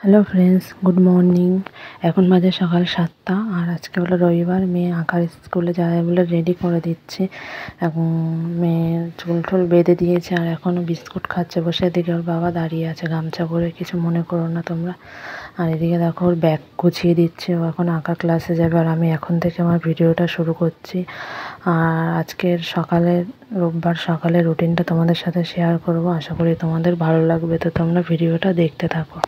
Hello friends, good morning. এখন বাজে সকাল 7টা আর আজকে হলো রবিবার। মেয়ে আঁকার স্কুলে যাবে বলে রেডি করে দিচ্ছে। এখন মেয়ে চুল টুল বেঁধে দিয়েছে আর এখনও বিস্কুট খাচ্ছে বসে। এদিকে ওর বাবা দাঁড়িয়ে আছে গামছা করে, কিছু মনে করো না তোমরা। আর এদিকে দেখো ওর ব্যাগ গুছিয়ে দিচ্ছে, ও এখন আঁকা ক্লাসে যাবে আর আমি এখন থেকে আমার ভিডিওটা শুরু করছি। আর আজকের সকালের রোববার সকালের রুটিনটা তোমাদের সাথে শেয়ার করব, আশা করি তোমাদের ভালো লাগবে। তো তোমরা ভিডিওটা দেখতে থাকো।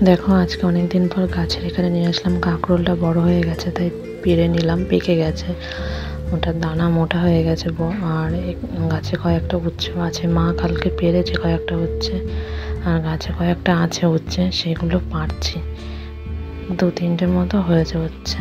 দেখো আজকে অনেক দিন পর গাছের এখানে নিয়ে আসলাম কাঁকরোলটা, বড় হয়ে গেছে তাই পেরে নিলাম, পেকে গেছে, ওটার দানা মোটা হয়ে গেছে। আর গাছে কয়েকটা উচ্ছে আছে, মা কালকে পেরেছে কয়েকটা উচ্ছে, আর গাছে কয়েকটা আছে উচ্ছে, সেগুলো পারছি। 2-3টে মতো হয়েছে উচ্ছে।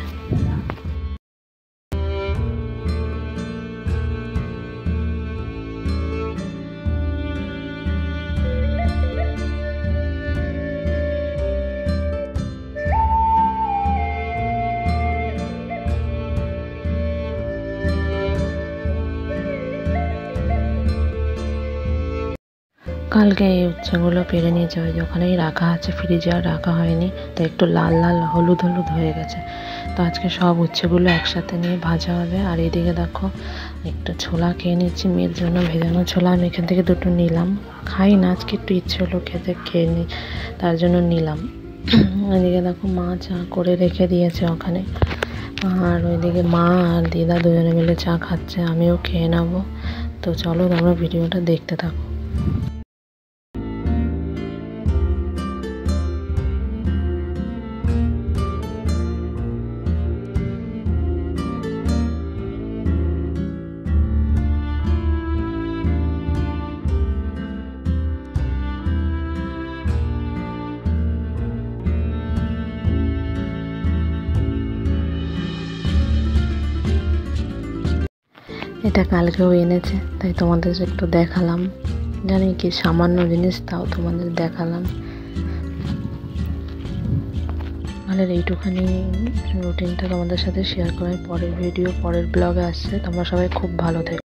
কালকে এই উচ্ছেগুলো পেরে নিয়ে যাবে, ওখানেই রাখা আছে, ফ্রিজে আর রাখা হয়নি, তো একটু লাল লাল হলুদ হলুদ হয়ে গেছে। তো আজকে সব উচ্ছেগুলো একসাথে নিয়ে ভাজা হবে। আর এদিকে দেখো একটু ছোলা খেয়ে নিচ্ছি, মেয়ের জন্য ভেজানো ছোলা। আমি এখান থেকে 2টো নিলাম, খাই না, আজকে একটু ইচ্ছে হলো খেয়ে নিই, তার জন্য নিলাম। এদিকে দেখো মা চা করে রেখে দিয়েছে ওখানে, আর ওইদিকে মা আর দিদা দুজনে মিলে চা খাচ্ছে, আমিও খেয়ে নেবো। তো চলো তোমরা ভিডিওটা দেখতে থাকো। এটা কালকেও এনেছে, তাই তোমাদের একটু দেখালাম। জানি কি সামান্য জিনিস, তাও তোমাদের দেখালাম। সকালের এইটুখানি রুটিনটা তোমাদের সাথে শেয়ার করার পরের ভিডিও, পরের ব্লগে আসছে। তোমরা সবাই খুব ভালো থেকো।